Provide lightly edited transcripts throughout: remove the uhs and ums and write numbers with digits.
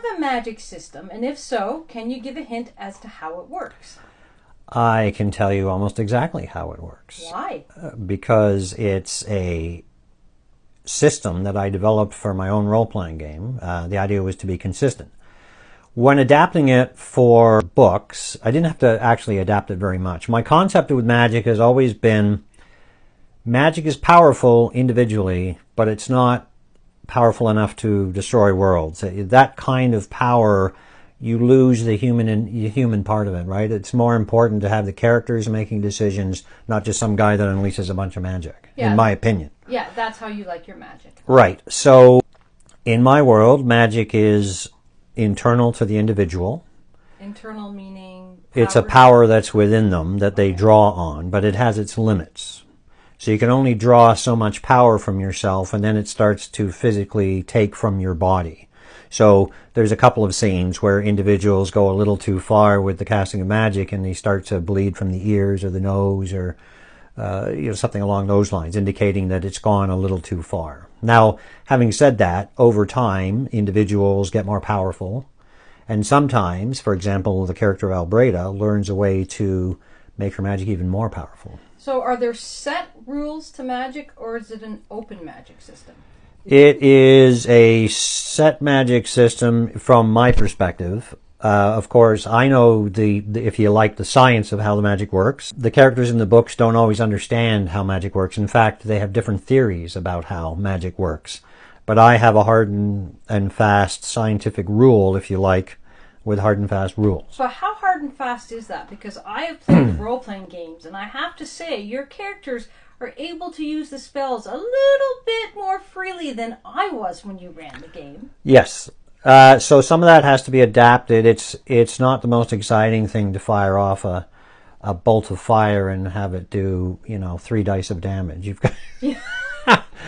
have a magic system? And if so, can you give a hint as to how it works? I can tell you almost exactly how it works. Why? Because it's a system that I developed for my own role-playing game. The idea was to be consistent. When adapting it for books, I didn't have to actually adapt it very much. My concept with magic has always been magic is powerful individually, but it's not powerful enough to destroy worlds. That kind of power, you lose the human part of it, right? It's more important to have the characters making decisions, not just some guy that unleashes a bunch of magic, in my opinion. Yeah, that's how you like your magic. Right. So, in my world, magic is internal to the individual. Internal meaning? It's a power that's within them that they draw on, but it has its limits. So you can only draw so much power from yourself, and then it starts to physically take from your body. So there's a couple of scenes where individuals go a little too far with the casting of magic, and they start to bleed from the ears or the nose or something along those lines, indicating that it's gone a little too far. Now, having said that, over time, individuals get more powerful, and sometimes, for example, the character of Albreda learns a way to make her magic even more powerful. So are there set rules to magic, or is it an open magic system? It is a set magic system from my perspective. Of course, I know if you like the science of how the magic works. The characters in the books don't always understand how magic works. In fact, they have different theories about how magic works. But I have a hard and fast scientific rule, if you like, with hard and fast rules. But how hard and fast is that? Because I have played role-playing games, and I have to say, your characters are able to use the spells a little bit more freely than I was when you ran the game. Yes. So some of that has to be adapted. It's not the most exciting thing to fire off a bolt of fire and have it do 3 dice of damage. You've got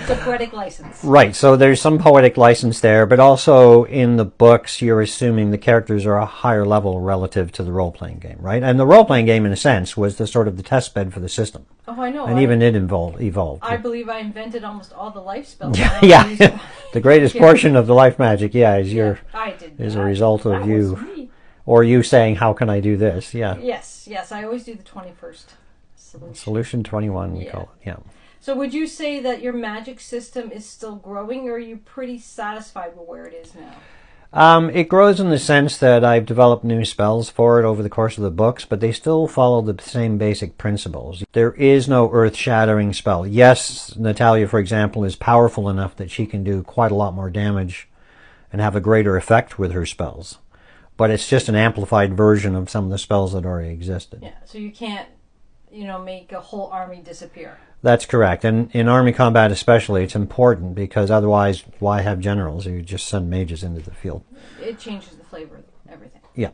It's a poetic license. Right, so there's some poetic license there, but also in the books you're assuming the characters are a higher level relative to the role-playing game, right? And the role-playing game, in a sense, was the sort of the test bed for the system. Oh, I know. And even it evolved. I believe I invented almost all the life spells. Yeah. The greatest portion of the life magic, is a result of you. Or you saying, how can I do this? Yeah. Yes, I always do the 21st solution. Solution 21, we call it, yeah. So would you say that your magic system is still growing, or are you pretty satisfied with where it is now? It grows in the sense that I've developed new spells for it over the course of the books, but they still follow the same basic principles. There is no earth-shattering spell. Yes, Natalia, for example, is powerful enough that she can do quite a lot more damage and have a greater effect with her spells. But it's just an amplified version of some of the spells that already existed. Yeah, so you can't, make a whole army disappear. That's correct. And in army combat especially, it's important because otherwise, why have generals? You just send mages into the field. It changes the flavor of everything. Yeah.